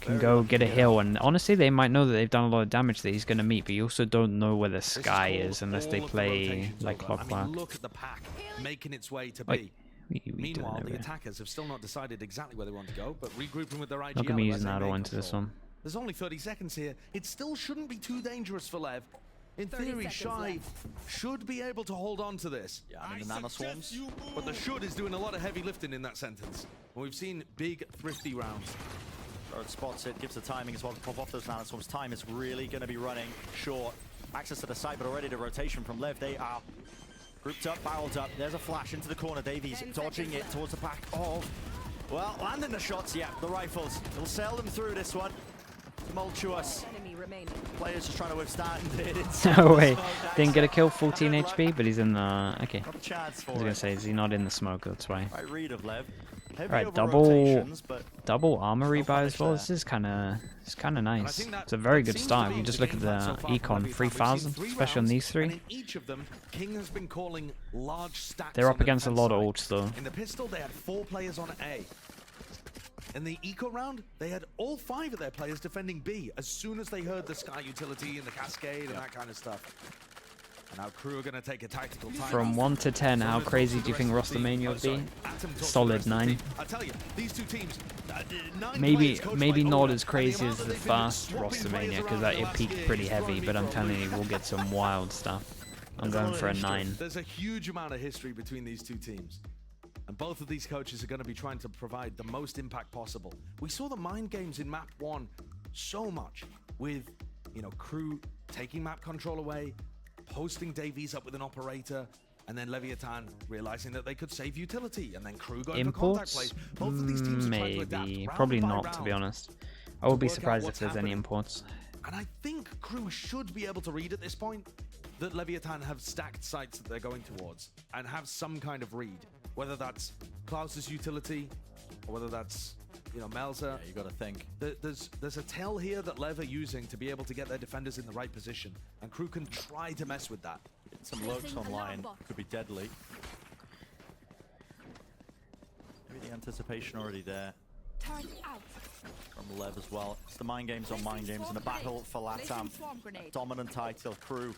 Can Very go lucky get to a get hill, away. and honestly, they might know that they've done a lot of damage that he's going to meet, but you also don't know where the This is sky called is unless all they of the play rotations like over. I mean, clockwork. look at the pack making its way to Wait, B. we Meanwhile, don't the know. attackers have still not decided exactly where they want to go, but regrouping with their IGL. Not going to be as using they that all make into this control. one. There's only 30 seconds here. It still shouldn't be too dangerous for Lev. In 30 theory, seconds Shy should be able to hold on to this. Yeah, I mean, the nanoswarms. But the should is doing a lot of heavy lifting in that sentence. And we've seen big, thrifty rounds. Bird spots it, gives the timing as well to pop off those nanoswarms. Time is really going to be running short. Access to the site, but already the rotation from LEV. They are grouped up, barreled up. There's a flash into the corner. Davies dodging it towards the back of, well, landing the shots. Yeah, the rifles. It'll sail them through this one. Tumultuous. remaining. Players just trying to withstand it. No way. Didn't get a kill, 14 HP, but he's in the... Okay. Not a chance for I was going to say, is he not in the smoke? That's why. Right read of Lev. Heavy Right, over double rotations, but armor no rebuy punish as well. there. This is kind of nice. think that It's a very good seems to start. be If you just the look at game plan so the far from econ, Leviathan. 3,000, We've seen 3 especially on rounds, these and three. in each of them, King has been calling large stacks. They're on up the against a defense lot of side. ults though. In the pistol, they had 4 players on A. In the eco round, they had all 5 of their players defending B as soon as they heard the Sky utility and the Cascade and that kind of stuff. And now Crew are going to take a tactical time. From 1 to 10, how crazy do you think Rostamania would be? Solid 9. I tell you, these two teams, 9 Maybe players coached maybe by not Oda, as and crazy the as amount the that they've been first swapping Rostamania players because around it last peaked year pretty is heavy. gonna But be I'm telling you, phenomenal. we'll get some wild stuff. I'm going for a 9. There's a huge amount of history between these two teams. And both of these coaches are going to be trying to provide the most impact possible. We saw the mind games in map 1 so much with, you know, Crew taking map control away, posting Davies up with an operator, and then Leviathan realizing that they could save utility, and then Crew going for contact Imports? plays. Both of these teams are trying to adapt Maybe. round Probably by not, to be round. honest. I would be work out surprised if what's there's any happening. imports. And I think Crew should be able to read at this point that Leviathan have stacked sites that they're going towards and have some kind of read, whether that's Klaus's utility or whether that's, you know, Melzer. yeah, you got to think. There's a tell here that Lev are using to be able to get their defenders in the right position, and Crew can try to mess with that. Some lurks online could be deadly. Maybe the anticipation already there Turn out. from Lev as well. It's the mind games on mind games and a battle for LATAM. Dominant title. Crew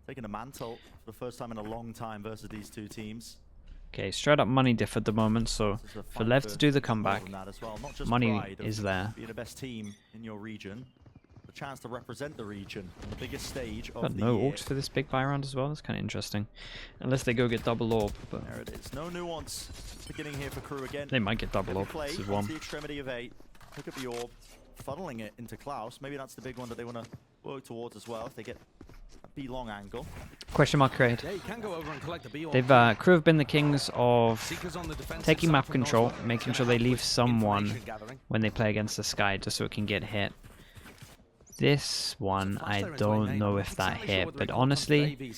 taking a mantle for the first time in a long time versus these two teams. Okay, straight up money diff at the moment, so This is a for fight Lev to do the more comeback, than that as well. Not just money pride of is there. being the best team in your region, the chance to represent the region on the biggest stage of Got the no year. ults for this big buy round as well. That's kind of interesting. Unless they go get double orb, but There it is. No nuance beginning here for Crew again. they might get double Heavy orb. play This is into one. the extremity of 8. Pick up the orb, funneling it into Klaus. Maybe that's the big one that they want to work towards as well if they get a B-long angle. Question mark create. Yeah, you can go over and collect the B. They've Crew have been the kings of Seekers on the defensive taking side map from control, Northwood. making Gonna sure they help leave with someone information gathering. when they play against the Sky, just so it can get hit. This one, I don't know if that hit, but honestly,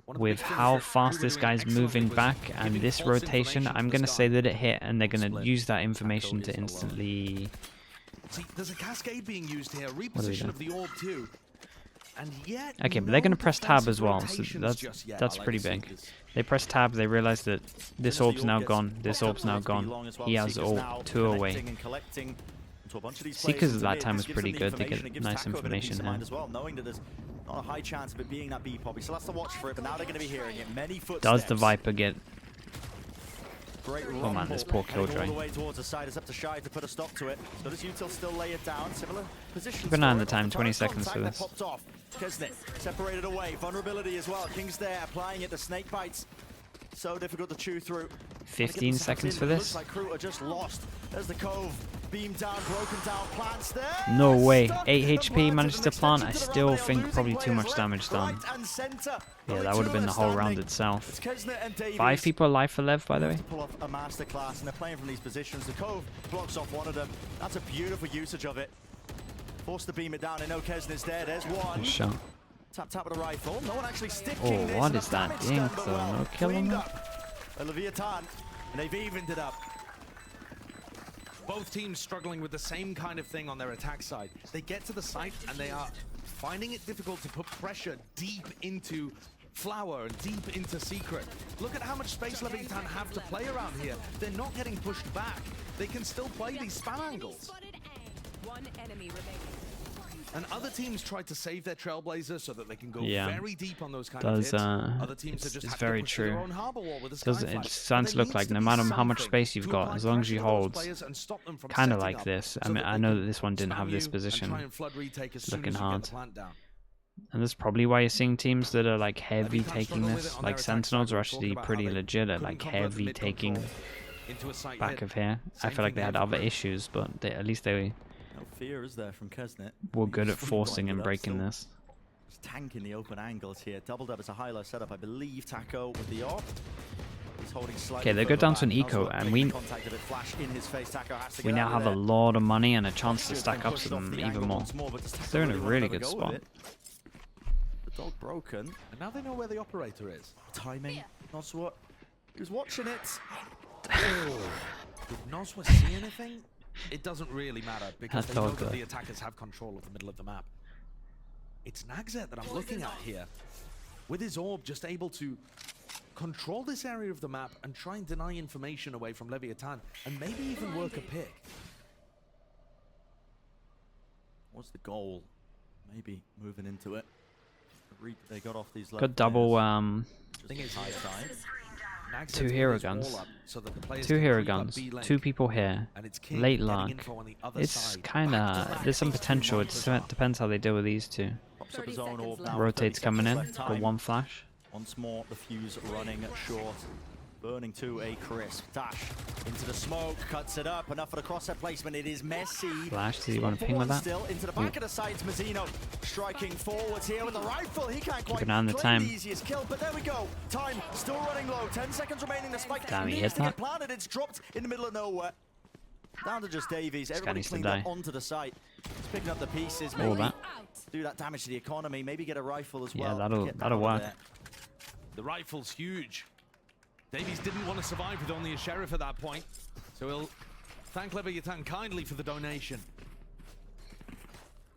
with how fast this guy's moving back and this rotation, I'm going to say that it hit, and they're going to use that information to instantly... See, there's a cascade being used here, do we reposition do? of the orb too. And yet, Okay, but no they're going to press tab as defensive well, so rotations just yet. that's pretty big. They press tab, they realize that this orb's now gone, this orb's now gone. He has ult 2 away. Seekers at that time was pretty good, they get nice information here. As well, knowing that there's not a high chance of it being that B poppy, so that's the watch for it. But now they're going to be hearing it. Many footsteps. Does the Viper get... Great Oh man, this poor rumble. Killjoy. All the way towards the side. It's up to Shy to put a stop to it. So does Util still lay it down? Similar positions. Keep an eye on for the it. time, Off the 20 first seconds contact for that this. popped off. Kesnet separated away. Vulnerability as well. King's there applying it. The snake bites. So difficult to chew through. 15 seconds for this. Looks like Crew are just lost. There's the cove. Beam down, broken down, plants there. No way. Stuck 8 in the HP plant managed and to an plant. I extension to the still run. They are think losing probably too players much left, damage done. right and center. Yeah, Only that two would have been of the them whole round standing. itself. It's Kesnet and Davies. 5 people alive for Lev, by the way. To pull off a masterclass, and they're playing from these positions. The cove blocks off one of them. That's a beautiful usage of it. Forced to beam it down. They know Kesnet's there. There's one. Good shot. Tap with a rifle. No one actually sticking Oh, this. what Enough is that damage dink, done, but though? well No kill on cleaned that? up. A Leviathan, and they've evened it up. Both teams struggling with the same kind of thing on their attack side. They get to the site and they are finding it difficult to put pressure deep into Flower and deep into Secret. Look at how much space Leviathan have to play around here. They're not getting pushed back. They can still play these spam angles. One enemy remaining. And other teams try to save their Trailblazer so that they can go Yeah. very deep on those kind Does, of hits. Other teams it's- are just it's happy very to push through their true. own harbor wall with a Does Sky it Flash. starts to There look like needs no be matter how much something space you've to got, apply as long as pressure you to those hold, players and stop them from kind of setting like up this. I so mean, that I they know can that this one didn't spam have this you and position. try and flood retake as soon Looking as you hard. get the plant down. And that's probably why you're seeing teams that are like heavy Leviathan taking struggle with this. it on Like their attack Sentinels side. are We'll talk actually about how pretty they legit at couldn't like convert the heavy mid taking control into a site back hit. of here. I Same feel like thing they had there for other Crew. issues, but at least they No fear is there from Kesnet. were good at He's forcing blinded and up, breaking still this. just tanking the open angles here. Double Dub is a high-low setup. I believe Taco with the AWP. Okay, they go down to an eco, and we now have a lot of money and a chance to stack up to them even more. They're in a really good spot. The dog broken. And now they know where the operator is. Timing. Noswa. He was watching it. Did Noswa see anything? It doesn't really matter because they know good. that the attackers have control of the middle of the map. It's Nagzet that I'm looking at here. With his orb, just able to control this area of the map and try and deny information away from Leviathan and maybe even work a pick. What's the goal? Maybe moving into it. They got off these Good double, Thing is, Nagzet's 2 put hero his wall guns. up so that the players 2 can hero creep up guns, B lane, 2 people here, and it's King late getting luck. info on the other It's side. kind of, there's some potential. It depends how they deal with these two. Pops up his own orb now. Rotates 30 coming in seconds left for time. 1 flash. Once more, the fuse running short. Burning to a crisp. Dash into the smoke, cuts it up. Enough for the crosshair placement. It is messy. Flash, does he want to ping with that? Still into the back of the sides. Mazzino striking forwards here with the rifle. He can't quite an eye on the claim time. the easiest kill, but there we go. Time still running low. 10 seconds remaining. The spike Damn, he needs hit to get that. planted. It's dropped in the middle of nowhere. Down to just Davies. guy Everybody needs to cleaned die. up onto the site. He's picking up the pieces. All Maybe that. do that damage to the economy. Maybe get a rifle as Yeah, well. that'll Get that'll out of work. there. The rifle's huge. Davies didn't want to survive with only a sheriff at that point, so he'll thank Leviathan kindly for the donation.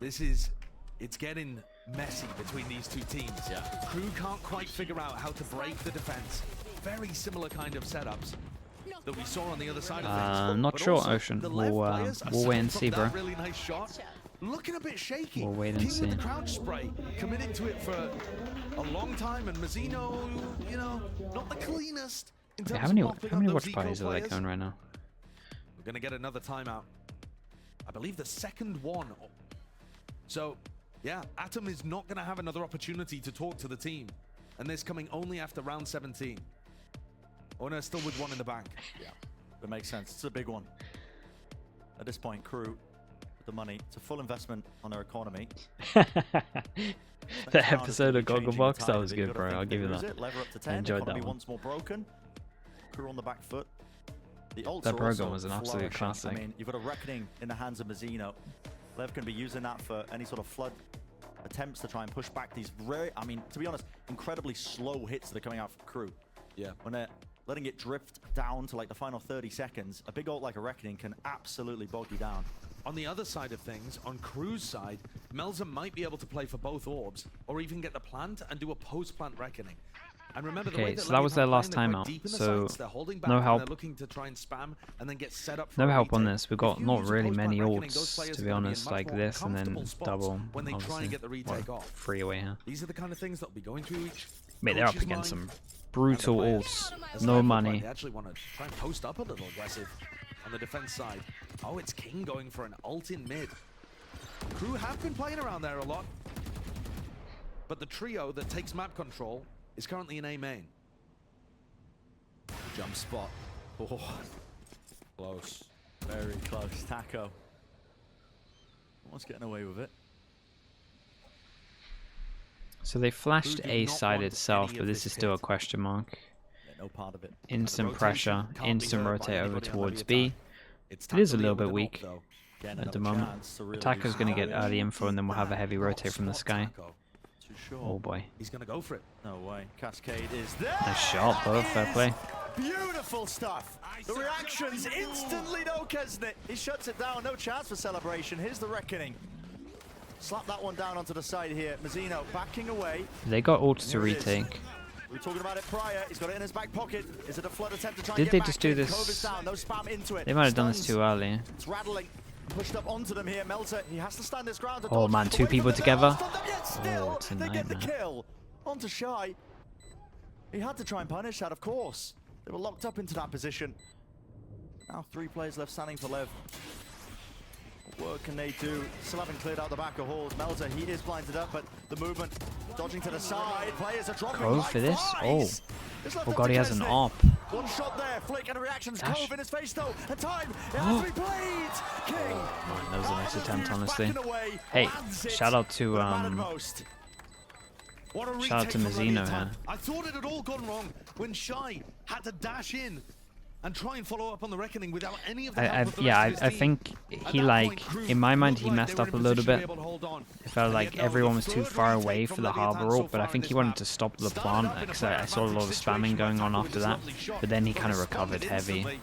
It's getting messy between these two teams. Yeah. Crew can't quite figure out how to break the defense. Very similar kind of setups that we saw on the other side of things. Not But sure, also, Ocean. the LEV We'll players, wait and aside see, from bro. that really nice shot, looking a bit shaky. We'll wait and King see. with the crouch spray, committing to it for a long time, and Mazzino, you know, not the cleanest in terms How many of mopping up those watch eco parties are they players. going right now? We're gonna get another timeout. I believe the second one. So, yeah, Atom is not gonna have another opportunity to talk to the team, and this coming only after round 17. Ona still with 1 in the bank. Yeah, that makes sense. It's a big one. At this point, Crew, with the money, it's a full investment on their economy. The episode of Gogglebox, that was good, bro. I'll give you that. Lever up to 10. I enjoyed Economy that one. once more broken. Crew on the back foot. The ults That are program also was an absolute flourishing. classic. I mean, you've got a Reckoning in the hands of Mazzino. Lev can be using that for any sort of flood attempts to try and push back these very, I mean, to be honest, incredibly slow hits that are coming out from Crew. Yeah. When they're letting it drift down to like the final 30 seconds, a big ult like a Reckoning can absolutely bog you down. On the other side of things, on Crew's side, Melza might be able to play for both orbs, or even get the plant and do a post-plant Reckoning. And remember the way Okay, that so that was their last Leviathan timeout, play, they're quite deep in the so sites, they're holding back no and help. They're looking to try and spam and then get set up for No a help on retake. this. We've got If you not use a really post-plant many Reckoning, those ults, players to are be gonna be in honest, much like more this, and then comfortable spots double, when they try and obviously. get the retake Well, off. free away here. These are the kind of things that'll be going through each. Mate, they're up coach's against mind some brutal and the ults. players. As No they look money. like They actually want to try and post up a little aggressive on the defense side. Oh, it's King going for an ult in mid. Crew have been playing around there a lot, but the trio that takes map control is currently in A main. Jump spot. Oh, Close. very close. Taco. Almost getting away with it. So they flashed Who do A not side want itself, any but of this this is still a pit. question mark. Yeah, no part of it. Instant rotation pressure, can't be instant heard by rotate over anybody on towards Leviathan. B. It's It is a tactically little bit with an weak ult, though. Again, at the another moment. chance to really Attacker's do going to get something. early info, and then we'll have a heavy Hot rotate from the spot sky. Taco. Too sure. Oh boy. He's going to go for it. No way. Cascade is there. Nice shot, bro. Fair play. Beautiful stuff. The reactions instantly, no Kesnet. He shuts it down. No chance for celebration. Here's the Reckoning. Slap that one down onto the side here. Mazzino backing away. They got ults to Here it is. retake. We were talking about it prior. He's got it in his back pocket. Is it a flood attempt to try Did and they get just back do in? this- Cove is down. No spam into it. They might have done this Stuns. too early. It's rattling. Pushed up onto them here. Melzer, he has to stand his ground. to Oh, dodge man, two away from people the together? blast on them, yet still, Oh, it's a they get the nightmare. kill. Onto Shy. He had to try and punish that, of course. They were locked up into that position. Now 3 players left standing for Lev. What work can they do? Still haven't cleared out the back of halls. Melzer, he is blinded up, but the movement dodging to the side. Players are dropping Cove like for this? flies. It's left Oh up god, to he has an Kesnet. AWP. One shot there, flick and a reactions. Dash. Cove in his face though, and time. It has to be played. King. Man, that was a nice attempt, honestly. Backing away, Hey, lands it, shout out to but mattered most. What a Shout out to retake from Mazzino Leviathan. here. I thought it had all gone wrong when Shy had to dash in and try and follow up on the Reckoning without any of the help of the rest of his I team. think At he that like point, Crew in my mind looked he like messed they were up a in little position to bit. be able to hold on. It felt And like yet, no, everyone the was too third far retake away from for the Leviathan harbor so ult, but I far think in he this wanted map. to stop the Started plant up in a because player I saw a lot of advantage spamming situation going where on Taco after with that, his lovely shot, but then he but kind of responded recovered heavy. instantly.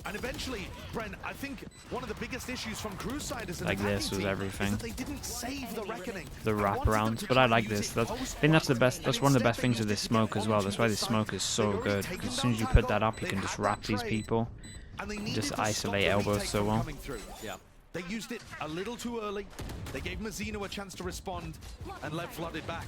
And eventually, Brent, I think one of the biggest issues from Crew's side as an Like attacking this was team everything. is that they didn't save the Reckoning. The I wanted them wraparounds, to but try I and like use this. it That's, I post think that's the one, best. and That's one of the instead best they things with used this it to get smoke as well. That's onto why the this side. smoke is so They'd already good. taken Because as down soon as you put Taco, that up, you they can had just that wrap these trade, people. and they needed Just to stop isolate the elbows retake so from well. coming through. Yeah. They used it a little too early. They gave Mazzino a chance to respond, and LEV flooded back.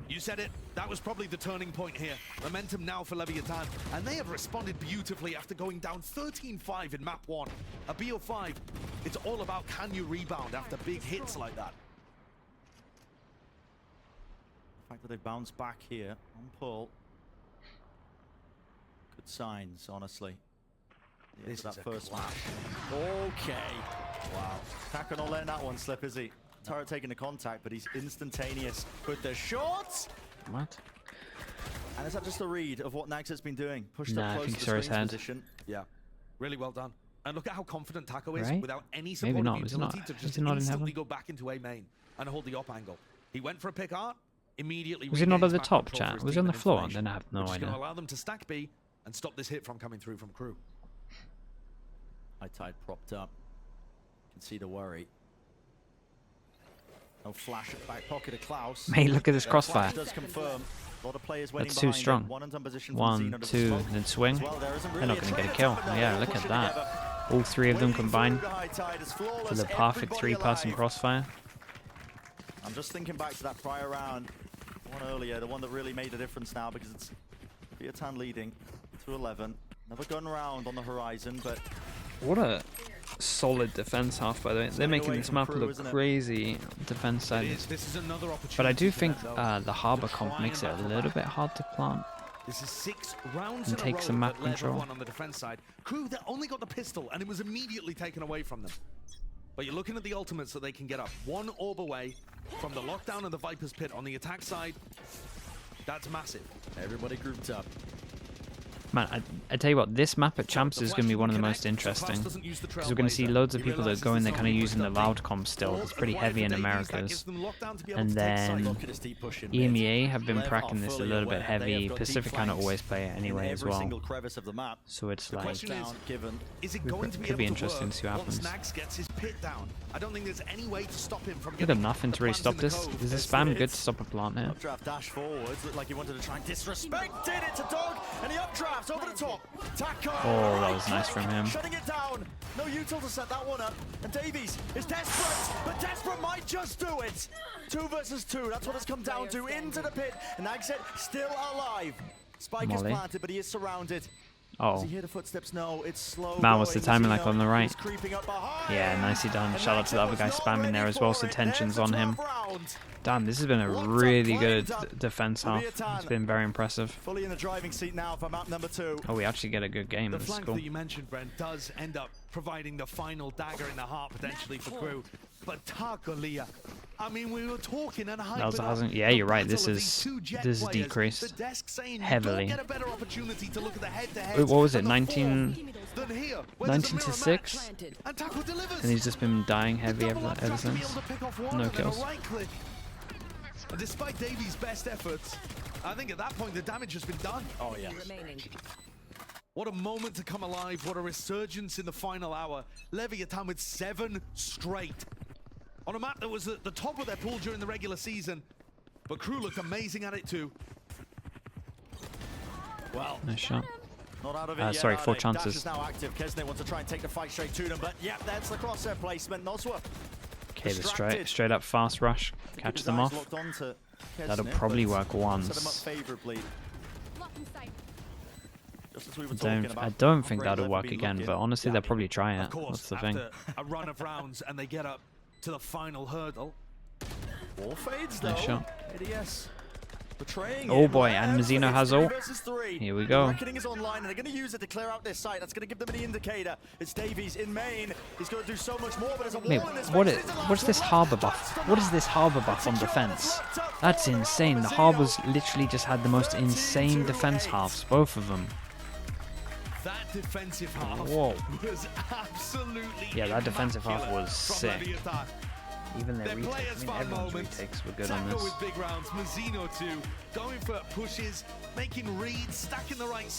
You said it. That was probably the turning point here. Momentum now for Leviathan, and they have responded beautifully after going down 13-5 in map 1. A BO5, it's all about can you rebound after big hits like that. The fact that they've bounced back here on pull. Good signs, honestly. Yeah, This that is a first clash. match. Okay. Wow. Taco not letting that one slip, is he? Turret taking the contact, but he's instantaneous with the shots. What? And is that just a read of what Nags has been doing? Pushed Nah, I up close think to so the his screen's head. position. Yeah, really well done. And look at how confident Taco is Right? without any Maybe support not, of is it utility not- to is just it not in instantly heaven? go back into A main and hold the op angle. He went for a pick art, immediately Was he not at regains the back top, control for chat? his Was he team on the and floor? information, Then I have no which is going idea. to allow them to stack B and stop this hit from coming through from Crew. High tide propped up. You can see the worry. No flash at the back pocket of Klaus. Mate, look at this The crossfire. flash does confirm. A lot of players waiting That's too behind strong. him. One in position from 1, Zeno to 2, smoke. then swing. As well, there isn't They're not really going to get a trade kill. attempt, but Yeah, they're look at pushing that. together. All three of them Waiting combined through the high tide is flawless. for the perfect Everybody three-person alive. crossfire. I'm just thinking back to that prior round, one earlier, the one that really made a difference now because it's Viatan leading to 11. Another gun round on the horizon, but What a solid defense half, by the way. They're making away this from map Crew, look isn't it? crazy defense It side. is. This is another opportunity. But I do for think them, though, the harbor to comp try makes it and a battle little back. bit hard to plant. This is 6 rounds And in a take row some map that LEV have control. won on the defense side. Crew, they only got the pistol, and it was immediately taken away from them. But you're looking at the ultimates that they can get up. 1 orb away from the lockdown of the Viper's Pit on the attack side. That's massive. everybody grouped up. Man, I tell you what, this map at Champs is going to be one of the most interesting. Because we're going to see loads of people that go in there kind of using the loud comp still. It's pretty heavy in Americas. And then Look at his deep push in EMEA have been Lev are cracking this a fully little aware bit they have heavy. got Pacific deep kind of flanks always play it in anyway as every well. single crevice of the map. So it's like, question is, Down given. Is it going to be could be able to interesting work to see what once happens. Nags gets his pit down? I don't think there's any way to stop him from look getting at nothing the to really plans stop in the this. cove. Is this spam good to stop a plant here? Updraft dash forwards, looked like he wanted to try and disrespect. Did it to Dog, and he updrafts over the top. Taco! Oh, that was nice from him. Shutting it down. No util to set that one up. And Davies is desperate, but desperate might just do it. 2 versus 2, that's what it's come down to. Into the pit, and Agset still alive. Spike is Molly. planted, but he is surrounded. Does Oh, he hear the footsteps? No, it's slow. Man, what's the going. timing like Zeno on the right? is creeping up behind. yeah, nicely done. And Shout out to the Agset other guy was not spamming there ready as well, for so it. tension's There's on the him. 12th round. Damn, this has been a Locked up, really good lined up. defense half. Leviathan. It's been very impressive. Fully in the driving seat now for map number 2. Oh, we actually get a good game. The This is flank cool. that you mentioned, Brent, does end up providing the final dagger in the heart potentially for Crew. But Takolia, I mean, we were talking and hyping That up hasn't. Yeah, the you're right. This battle of is these 2 Jet this is players. decreased The desk saying heavily. You don't get a better opportunity to look at the head-to-head. Wait, what was it? than the 19 four than here, where there's a 19 to mirror 6, match. And Taco delivers. and he's just been dying The heavy double ever updraft to be since. able to pick off one No and then a kills. right click. And despite Davies' best efforts, I think at that point the damage has been done. Oh, yeah. Remaining. What a moment to come alive. What a resurgence in the final hour. Leviathan with 7 straight. On a map that was at the top of their pool during the regular season. But Crew looked amazing at it too. Well, Nice shot. not out of it yet, sorry, are 4 they? chances. Dash is now active. Kesne wants to try and take the fight straight to them, but yeah, that's the crosshair placement. Noswa Okay, the distracted. straight up fast rush. Catch His them eyes off. locked onto That'll Kesne, probably but work set him up once. favorably. Blocking sight. Just as we were talking about. I don't think Great that'll Lev work being again, locked but in. honestly, they'll probably try Of it. course, That's the thing. after a run of rounds and they get up to the final hurdle. Wall fades though. Nice shot. ADS Betraying Oh him. boy, and Lev, Mizzino it's has 3 ult. versus 3. Here we go. Reckoning is online, and they're going to use it to clear out their site. That's going to give them an indicator. It's Davies in main. He's going to do so much more, but there's a Mate, wall in this what's this harbor buff? What is this harbor buff on defense? That's insane. The harbors literally just had the most insane defense halves, both of them. That defensive half Whoa. was absolutely Yeah, that defensive half immaculate was from sick. Leviathan. Even their Their retakes, players I mean, found everyone's moments. retakes were good on Tackle this. with big rounds, Mizzino too, going for pushes, making reads, stacking the right